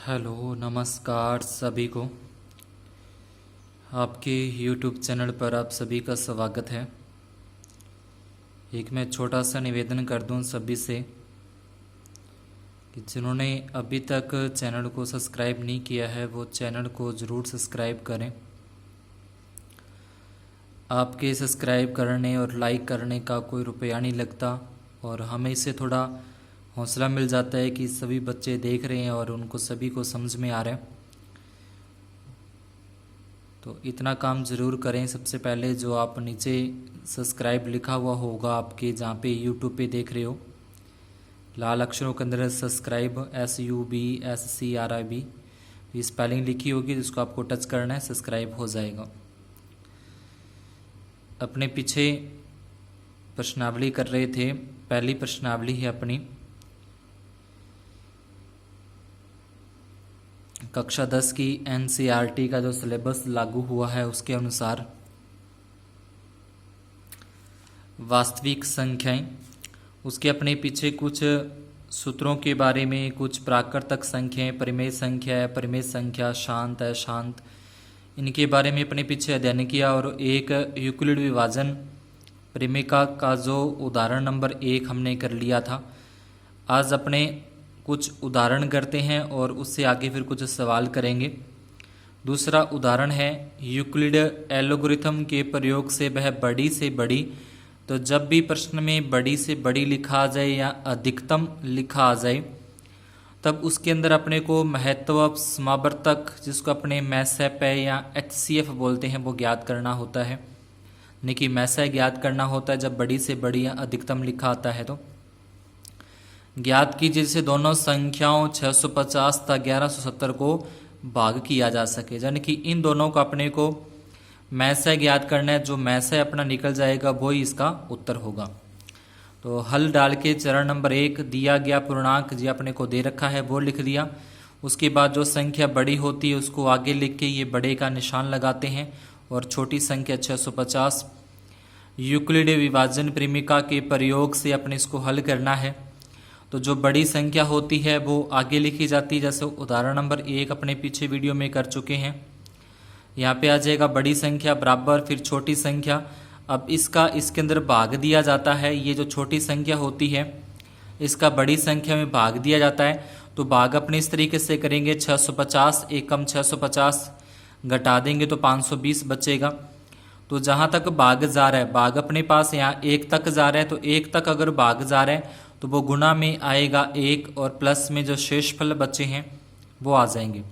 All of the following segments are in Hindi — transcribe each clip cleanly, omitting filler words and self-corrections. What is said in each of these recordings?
हेलो नमस्कार सभी को। आपके YouTube चैनल पर आप सभी का स्वागत है। एक मैं छोटा सा निवेदन कर दूं सभी से कि जिन्होंने अभी तक चैनल को सब्सक्राइब नहीं किया है वो चैनल को ज़रूर सब्सक्राइब करें। आपके सब्सक्राइब करने और लाइक करने का कोई रुपया नहीं लगता और हमें इससे थोड़ा हौसला मिल जाता है कि सभी बच्चे देख रहे हैं और उनको सभी को समझ में आ रहा है। तो इतना काम ज़रूर करें। सबसे पहले जो आप नीचे सब्सक्राइब लिखा हुआ होगा आपके जहाँ पे यूट्यूब पे देख रहे हो, लाल अक्षरों के अंदर सब्सक्राइब SUBSCRIB ये स्पेलिंग लिखी होगी, जिसको आपको टच करना है, सब्सक्राइब हो जाएगा। अपने पीछे प्रश्नावली कर रहे थे। पहली प्रश्नावली है अपनी कक्षा 10 की NCERT का जो सिलेबस लागू हुआ है उसके अनुसार वास्तविक संख्याएं, उसके अपने पीछे कुछ सूत्रों के बारे में, कुछ प्राकृतक संख्याएं, परिमेय संख्या है, परिमेय संख्या, शांत है, शांत, इनके बारे में अपने पीछे अध्ययन किया। और एक यूक्लिड विभाजन परिमेयका का जो उदाहरण नंबर 1 हमने कर लिया था। आज अपने कुछ उदाहरण करते हैं और उससे आगे फिर कुछ सवाल करेंगे। दूसरा उदाहरण है यूक्लिड एल्गोरिथम के प्रयोग से वह बड़ी से बड़ी, तो जब भी प्रश्न में बड़ी से बड़ी लिखा आ जाए या अधिकतम लिखा आ जाए तब उसके अंदर अपने को महत्व समावर्तक, जिसको अपने मैसएप या HCF बोलते हैं, वो ज्ञात करना होता है। यानी कि मैसा ज्ञात करना होता है जब बड़ी से बड़ी या अधिकतम लिखा आता है। तो ज्ञात कीजिए जिससे दोनों संख्याओं 650 तथा 1170 को भाग किया जा सके। यानी कि इन दोनों को अपने को मैसा ज्ञात करना है। जो मैसा अपना निकल जाएगा वही इसका उत्तर होगा। तो हल डाल के चरण नंबर 1 दिया गया पूर्णांक जी अपने को दे रखा है वो लिख दिया। उसके बाद जो संख्या बड़ी होती है उसको आगे लिख के ये बड़े का निशान लगाते हैं और छोटी संख्या 650 यूक्लिड विभाजन परिमेयका के प्रयोग से अपने इसको हल करना है। तो जो बड़ी संख्या होती है वो आगे लिखी जाती है, जैसे उदाहरण नंबर 1 अपने पीछे वीडियो में कर चुके हैं। यहाँ पे आ जाएगा बड़ी संख्या बराबर फिर छोटी संख्या। अब इसका इसके अंदर भाग दिया जाता है। ये जो छोटी संख्या होती है इसका बड़ी संख्या में भाग दिया जाता है। तो भाग अपने इस तरीके से करेंगे 650 एकम 650 घटा देंगे तो 520 बचेगा। तो जहाँ तक भाग जा रहा है, भाग अपने पास यहाँ 1 तक जा रहा है, तो 1 तक अगर भाग जा रहा है तो वो गुणा में आएगा 1 और प्लस में जो शेषफल बचे हैं वो आ जाएंगे।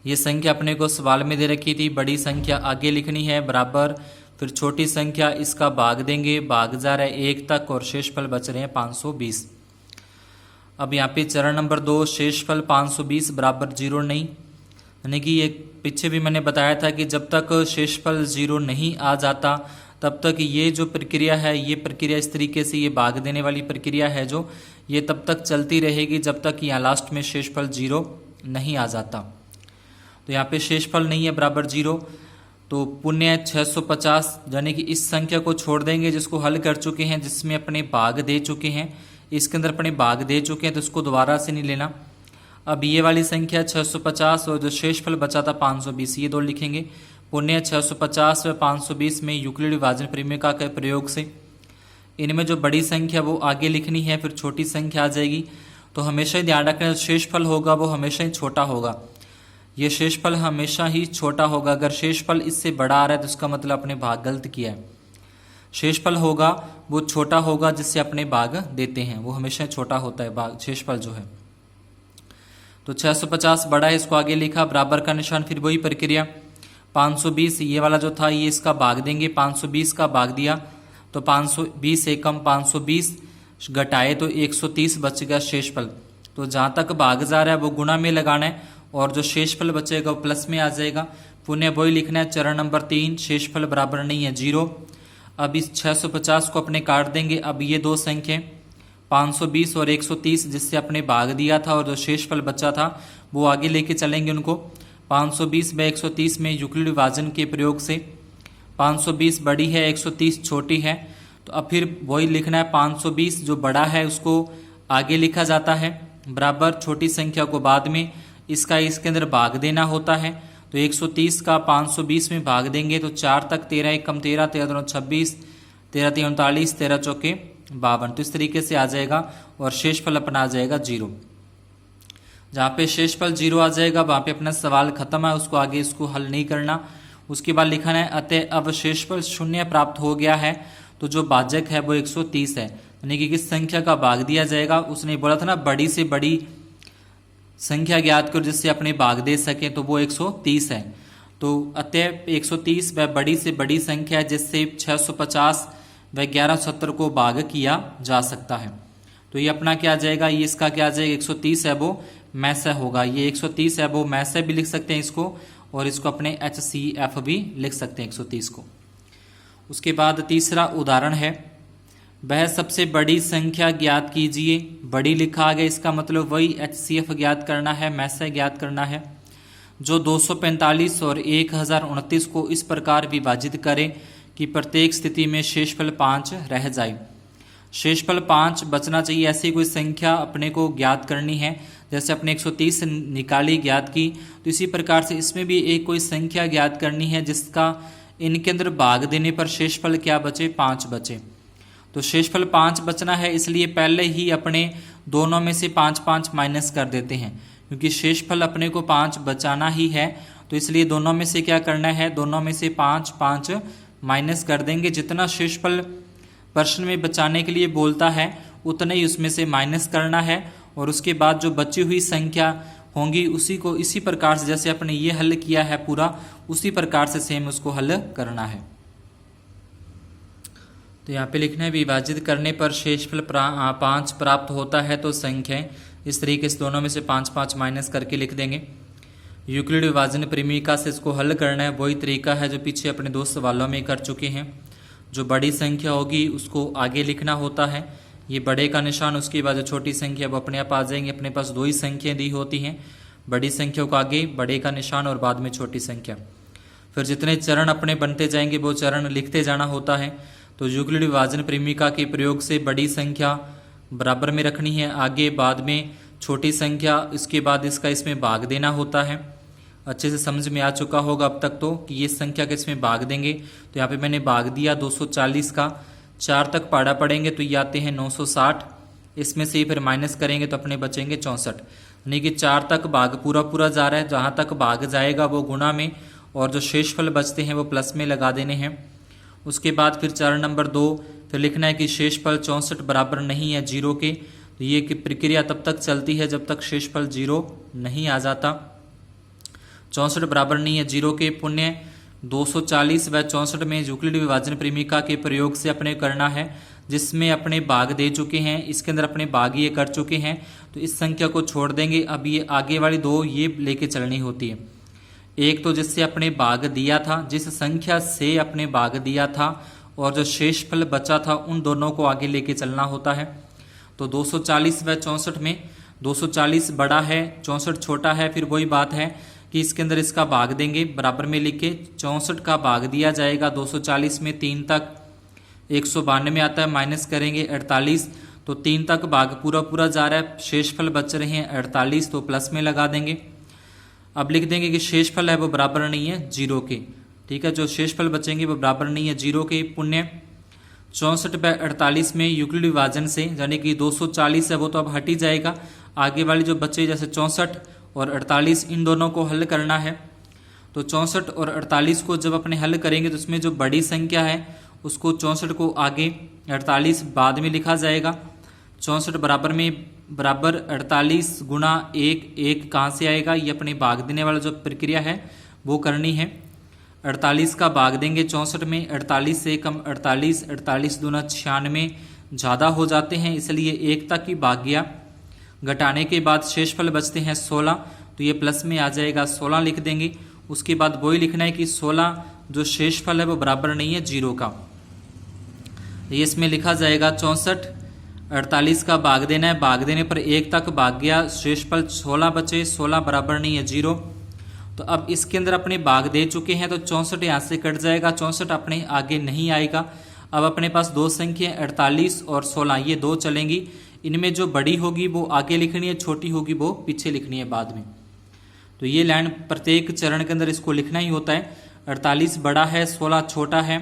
ये संख्या अपने को सवाल में दे रखी थी। बड़ी संख्या आगे लिखनी है बराबर फिर छोटी संख्या, इसका भाग देंगे, भाग जा रहा है 1 तक और शेषफल बच रहे हैं 520। अब यहाँ पे चरण नंबर 2 शेषफल 520 बराबर 0 नहीं, यानी कि ये पीछे भी मैंने बताया था कि जब तक शेषफल 0 नहीं आ जाता तब तक ये जो प्रक्रिया है, ये प्रक्रिया इस तरीके से ये भाग देने वाली प्रक्रिया है जो ये तब तक चलती रहेगी जब तक यहाँ लास्ट में शेषफल 0 नहीं आ जाता। तो यहाँ पे शेषफल नहीं है बराबर 0, तो पुण्य 650 यानी कि इस संख्या को छोड़ देंगे जिसको हल कर चुके हैं, जिसमें अपने भाग दे चुके हैं, इसके अंदर अपने भाग दे चुके हैं, तो इसको दोबारा से नहीं लेना। अब ये वाली संख्या 650 और जो शेषफल बचा था 520 ये दो लिखेंगे। पुण्य 650 व 520 में यूक्लिड विभाजन परिमेयका के प्रयोग से इनमें जो बड़ी संख्या वो आगे लिखनी है, फिर छोटी संख्या आ जाएगी। तो हमेशा ही ध्यान रखना शेषफल होगा वो हमेशा ही छोटा होगा। ये शेषफल हमेशा ही छोटा होगा। अगर शेषफल इससे बड़ा आ रहा है तो इसका मतलब अपने भाग गलत किया है। शेषफल होगा वो छोटा होगा जिससे अपने भाग देते हैं, वो हमेशा छोटा होता है भाग शेषफल जो है। तो 650 बड़ा है, इसको आगे लिखा, बराबर का निशान, फिर वही प्रक्रिया 520 ये वाला जो था ये इसका भाग देंगे, 520 का भाग दिया तो 520 एकम 520 घटाए तो 130 बच गया शेषफल। तो जहाँ तक भाग जा रहा है वो गुणा में लगाना है और जो शेषफल बचेगा वो प्लस में आ जाएगा। पुण्य वही लिखना है। चरण नंबर 3 शेषफल बराबर नहीं है 0। अब इस 650 को अपने काट देंगे। अब ये दो संख्या 520 और 130 जिससे अपने भाग दिया था और जो शेषफल बचा था वो आगे लेके चलेंगे उनको। 520 व 130 में यूक्लिड विभाजन के प्रयोग से 520 बड़ी है 130 छोटी है, तो अब फिर वही लिखना है। 520 जो बड़ा है उसको आगे लिखा जाता है बराबर छोटी संख्या को बाद में इसका इसके अंदर भाग देना होता है। तो 130 का 520 में भाग देंगे तो 4 तक 13 1 कम 13 13 2 26 13 3 39 13 चौके 52। तो इस तरीके से आ जाएगा और शेषफल अपना आ जाएगा 0। जहाँ पे शेषफल 0 आ जाएगा वहाँ पे अपना सवाल खत्म है, उसको आगे इसको हल नहीं करना। उसके बाद लिखना है अतः अब शेषफल 0 प्राप्त हो गया है तो जो भाजक है वो 130 है, यानी कि किस संख्या का भाग दिया जाएगा। उसने बोला था ना बड़ी से बड़ी संख्या ज्ञात करो जिससे अपने भाग दे सके, तो वो 130 है। तो अतः 130 वह बड़ी से बड़ी संख्या है जिससे 650 व 1170 को भाग किया जा सकता है। तो ये अपना क्या आ जाएगा, ये इसका क्या आ जाएगा 130 है वो मैसे होगा। ये 130 है वो मैसे भी लिख सकते हैं इसको, और इसको अपने HCF भी लिख सकते हैं 130 को। उसके बाद तीसरा उदाहरण है, वह सबसे बड़ी संख्या ज्ञात कीजिए। बड़ी लिखा आ गया, इसका मतलब वही HCF ज्ञात करना है, मैसे ज्ञात करना है, जो 245 और 1029 को इस प्रकार विभाजित करे कि प्रत्येक स्थिति में शेषफल 5 रह जाए। शेषफल 5 बचना चाहिए, ऐसी कोई संख्या अपने को ज्ञात करनी है। जैसे अपने 130 निकाली ज्ञात की, तो इसी प्रकार से इसमें भी एक कोई संख्या ज्ञात करनी है जिसका इनके अंदर भाग देने पर शेषफल क्या बचे, 5 बचे। तो शेषफल 5 बचना है, इसलिए पहले ही अपने दोनों में से 5 5 माइनस कर देते हैं, क्योंकि शेषफल अपने को 5 बचाना ही है। तो इसलिए दोनों में से क्या करना है, दोनों में से 5 5 माइनस कर देंगे। जितना शेषफल प्रश्न में बचाने के लिए बोलता है उतना ही उसमें से माइनस करना है, और उसके बाद जो बची हुई संख्या होंगी उसी को इसी प्रकार से जैसे अपने ये हल किया है पूरा, उसी प्रकार से सेम उसको हल करना है। तो यहाँ पे लिखना है विभाजित करने पर शेषफल 5 प्राप्त होता है। तो संख्याएं इस तरीके से दोनों में से 5 5 माइनस करके लिख देंगे। यूक्लिड विभाजन परिमेयिका से इसको हल करना है, वही तरीका है जो पीछे अपने 2 सवालों में कर चुके हैं। जो बड़ी संख्या होगी उसको आगे लिखना होता है, ये बड़े का निशान, उसके बाद जो छोटी संख्या वो अपने आप आ जाएंगे। अपने पास 2 ही संख्याएं दी होती हैं, बड़ी संख्या को आगे बड़े का निशान और बाद में छोटी संख्या। फिर जितने चरण अपने बनते जाएंगे वो चरण लिखते जाना होता है। तो यूक्लिड विभाजन परिमेयिका के प्रयोग से बड़ी संख्या बराबर में रखनी है, आगे बाद में छोटी संख्या, इसके बाद इसका इसमें भाग देना होता है। अच्छे से समझ में आ चुका होगा अब तक तो कि ये संख्या किस में भाग देंगे। तो यहाँ पे मैंने भाग दिया 240 का, 4 तक पाड़ा पड़ेंगे तो ये आते हैं 960, इसमें से फिर माइनस करेंगे तो अपने बचेंगे 64, यानी कि 4 तक भाग पूरा पूरा जा रहा है। जहाँ तक भाग जाएगा वो गुणा में, और जो शेषफल बचते हैं वो प्लस में लगा देने हैं। उसके बाद फिर चरण नंबर 2 फिर लिखना है कि शेषफल 64 बराबर नहीं है 0 के। तो ये कि प्रक्रिया तब तक चलती है जब तक शेषफल 0 नहीं आ जाता। 64 बराबर नहीं है 0 के, पुण्य 240 व 64 में यूक्लिड विभाजन परिमेयिका के प्रयोग से अपने करना है, जिसमें अपने भाग दे चुके हैं, इसके अंदर अपने भाग ये कर चुके हैं। तो इस संख्या को छोड़ देंगे। अब ये आगे वाली 2 ये लेके चलनी होती है। एक तो जिससे अपने भाग दिया था, जिस संख्या से अपने भाग दिया था, और जो शेषफल बचा था उन दोनों को आगे लेके चलना होता है। तो 240 व 64 में 240 बड़ा है, 64 छोटा है। फिर वही बात है कि इसके अंदर इसका भाग देंगे, बराबर में लिख के 64 का भाग दिया जाएगा 240 में। 3 तक 192 आता है, माइनस करेंगे 48, तो 3 तक भाग पूरा पूरा जा रहा है, शेषफल बच रहे हैं 48, तो प्लस में लगा देंगे। अब लिख देंगे कि शेषफल है वो बराबर नहीं है 0 के। ठीक है, जो शेषफल बचेंगे वो बराबर नहीं है 0 के। पुण्य 64 व 48 में यूक्लिड विभाजन से, यानी कि 240 है वो तो अब हट ही जाएगा। आगे वाली जो बचे जैसे 64 और 48, इन दोनों को हल करना है। तो 64 और 48 को जब अपने हल करेंगे तो उसमें जो बड़ी संख्या है उसको 64 को आगे 48 बाद में लिखा जाएगा। 64 बराबर में बराबर 48 गुणा 1, 1 कहाँ से आएगा, ये अपने भाग देने वाला जो प्रक्रिया है वो करनी है। 48 का भाग देंगे 64 में, 48 से कम 48, 48 दूना 96 ज़्यादा हो जाते हैं, इसलिए 1 तक ही भाग गया। घटाने के बाद शेषफल बचते हैं 16, तो ये प्लस में आ जाएगा, 16 लिख देंगे। उसके बाद वही लिखना है कि 16 जो शेषफल है वो बराबर नहीं है 0 का। ये इसमें लिखा जाएगा 64, 48 का भाग देना है, भाग देने पर 1 तक भाग गया, शेषफल 16 बचे, 16 बराबर नहीं है 0। तो अब इसके अंदर अपने भाग दे चुके हैं तो 64 यहाँ से कट जाएगा, 64 अपने आगे नहीं आएगा। अब अपने पास 2 संख्या 48 और 16, ये 2 चलेंगी। इनमें जो बड़ी होगी वो आगे लिखनी है, छोटी होगी वो पीछे लिखनी है बाद में। तो ये लाइन प्रत्येक चरण के अंदर इसको लिखना ही होता है। 48 बड़ा है, 16 छोटा है।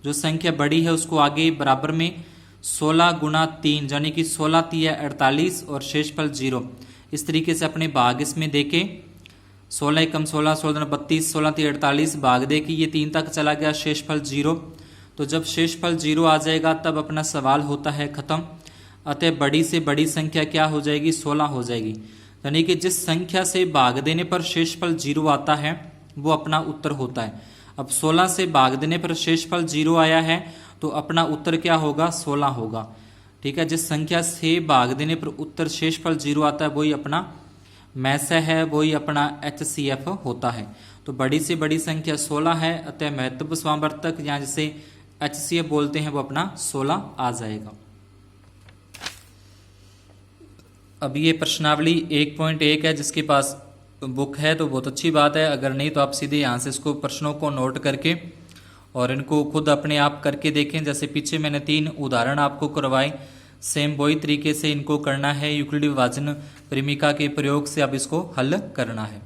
जो संख्या बड़ी है उसको आगे बराबर में 16 गुना 3 यानी कि 16 तिया 48 और शेषफल 0। इस तरीके से अपने भाग इसमें देके 16 एकम 16, 16 32, 16 तिया 48 भाग दे कि ये 3 तक चला गया, शेषफल 0। तो जब शेषफल 0 आ जाएगा तब अपना सवाल होता है खत्म। अतः बड़ी से बड़ी संख्या क्या हो जाएगी, 16 हो जाएगी। यानी कि जिस संख्या से भाग देने पर शेषफल 0 आता है वो अपना उत्तर होता है। अब 16 से भाग देने पर शेषफल 0 आया है तो अपना उत्तर क्या होगा, 16 होगा। ठीक है, जिस संख्या से भाग देने पर उत्तर शेषफल 0 आता है वही अपना मैस है, वही अपना HCF होता है। तो बड़ी से बड़ी संख्या 16 है, अतः महत्व स्वावर्तक या जिसे HCF बोलते हैं वो अपना 16 आ जाएगा। अब ये प्रश्नावली 1.1 है, जिसके पास बुक है तो बहुत अच्छी बात है, अगर नहीं तो आप सीधे यहाँ से इसको प्रश्नों को नोट करके और इनको खुद अपने आप करके देखें। जैसे पीछे मैंने 3 उदाहरण आपको करवाए, सेम वही तरीके से इनको करना है। यूक्लिडी विभाजन परिमिका के प्रयोग से अब इसको हल करना है।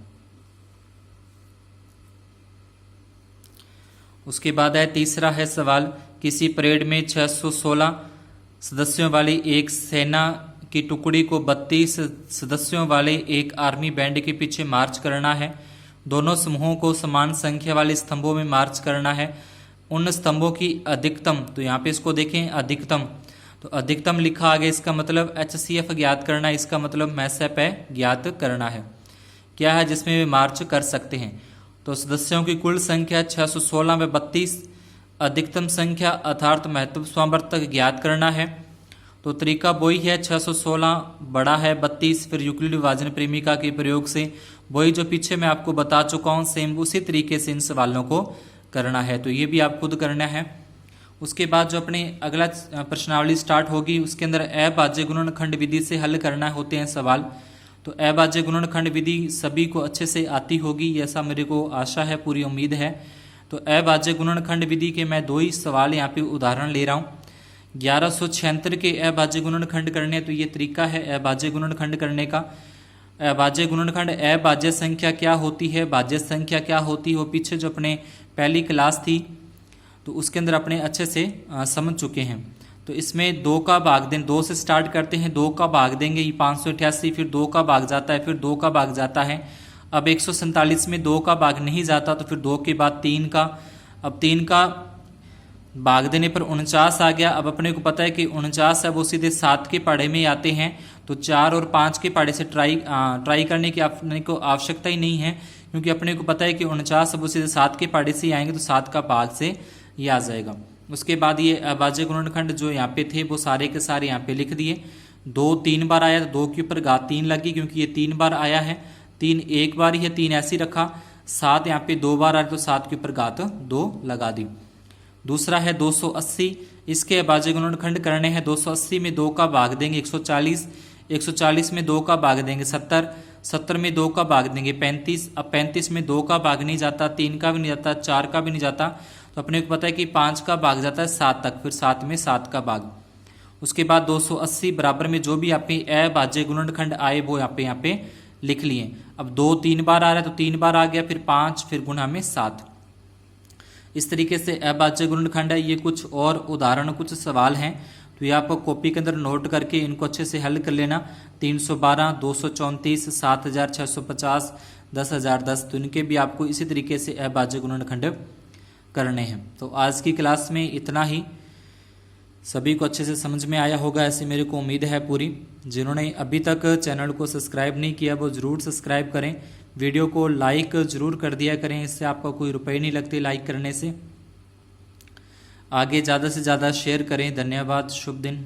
उसके बाद है तीसरा है सवाल, किसी परेड में 616 सदस्यों वाली एक सेना की टुकड़ी को 32 सदस्यों वाले एक आर्मी बैंड के पीछे मार्च करना है। दोनों समूहों को समान संख्या वाले स्तंभों में मार्च करना है। उन स्तंभों की अधिकतम, तो यहाँ पे इसको देखें अधिकतम, तो अधिकतम लिखा आगे, इसका मतलब HCF ज्ञात करना है, इसका मतलब मैसेप है ज्ञात करना है। क्या है जिसमें वे मार्च कर सकते हैं, तो सदस्यों की कुल संख्या 616 में 32, अधिकतम संख्या अर्थात महत्व स्वावर्तक ज्ञात करना है। तो तरीका वही है, 616 बड़ा है 32, फिर यूक्लिड विभाजन प्रेमिका के प्रयोग से वही जो पीछे मैं आपको बता चुका हूँ, सेम उसी तरीके से इन सवालों को करना है। तो ये भी आप खुद करना है। उसके बाद जो अपने अगला प्रश्नावली स्टार्ट होगी उसके अंदर अभाज्य गुणनखंड विधि से हल करना होते हैं सवाल। तो अभाज्य गुणनखंड विधि सभी को अच्छे से आती होगी, ऐसा मेरे को आशा है, पूरी उम्मीद है। तो अभाज्य गुणनखंड विधि के मैं 2 ही सवाल यहाँ पे उदाहरण ले रहा हूँ। 1176 के अभाज्य गुणनखंड करने, तो ये तरीका है अभाज्य गुणनखंड करने का। अभाज्य गुणनखंड अभाज्य संख्या क्या होती है, भाज्य संख्या क्या होती है, वो पीछे जो अपने पहली क्लास थी तो उसके अंदर अपने अच्छे से समझ चुके हैं। तो इसमें 2 का भाग दें, 2 से स्टार्ट करते हैं, 2 का भाग देंगे ये 588, फिर 2 का भाग जाता है, फिर 2 का भाग जाता है। अब 147 में 2 का भाग नहीं जाता तो फिर 2 के बाद 3 का, अब 3 का भाग देने पर 49 आ गया। अब अपने को पता है कि 49 है वो सीधे 7 के पाढ़े में आते हैं, तो 4 और 5 के पाढ़े से ट्राई करने की अपने को आवश्यकता ही नहीं है, क्योंकि अपने को पता है कि 49 वो सीधे 7 के पाढ़े से ही आएंगे, तो 7 का भाग से ये आ जाएगा। उसके बाद ये अभाज्य गुणनखंड जो यहाँ पे थे वो सारे के सारे यहाँ पे लिख दिए। 2 3 बार आया तो 2 के ऊपर घात 3 लगी, क्योंकि ये 3 बार आया है, 3 एक बार ही है, 3 ऐसे ही रखा। 7 यहाँ पे 2 बार आया तो 7 के ऊपर घात 2 लगा दी। दूसरा है 280, इसके अभाज्य गुणनखंड करने हैं। 280 में 2 का भाग देंगे 140, 140 में 2 का भाग देंगे 70, 70 में 2 का भाग देंगे 35। अब 35 में 2 का भाग नहीं जाता, 3 का भी नहीं जाता, 4 का भी नहीं जाता, तो अपने को पता है कि 5 का भाग जाता है 7 तक, फिर 7 में 7 का भाग। उसके बाद 280 बराबर में जो भी आपके अभाज्य गुणनखंड आए वो यहाँ पे लिख लिए। अब 2 3 बार आ रहा है तो 3 बार आ गया, फिर 5, फिर गुणा में 7। इस तरीके से अभाज्य गुणनखंड है। ये कुछ और उदाहरण, कुछ सवाल हैं, तो ये आप कॉपी के अंदर नोट करके इनको अच्छे से हल कर लेना। 312, 234, 7650, 10010, तो इनके भी आपको इसी तरीके से अभाज्य गुणनखंड करने हैं। तो आज की क्लास में इतना ही। सभी को अच्छे से समझ में आया होगा, ऐसी मेरे को उम्मीद है पूरी। जिन्होंने अभी तक चैनल को सब्सक्राइब नहीं किया वो ज़रूर सब्सक्राइब करें, वीडियो को लाइक ज़रूर कर दिया करें, इससे आपका कोई रुपए नहीं लगते लाइक करने से। आगे ज़्यादा से ज़्यादा शेयर करें। धन्यवाद, शुभ दिन।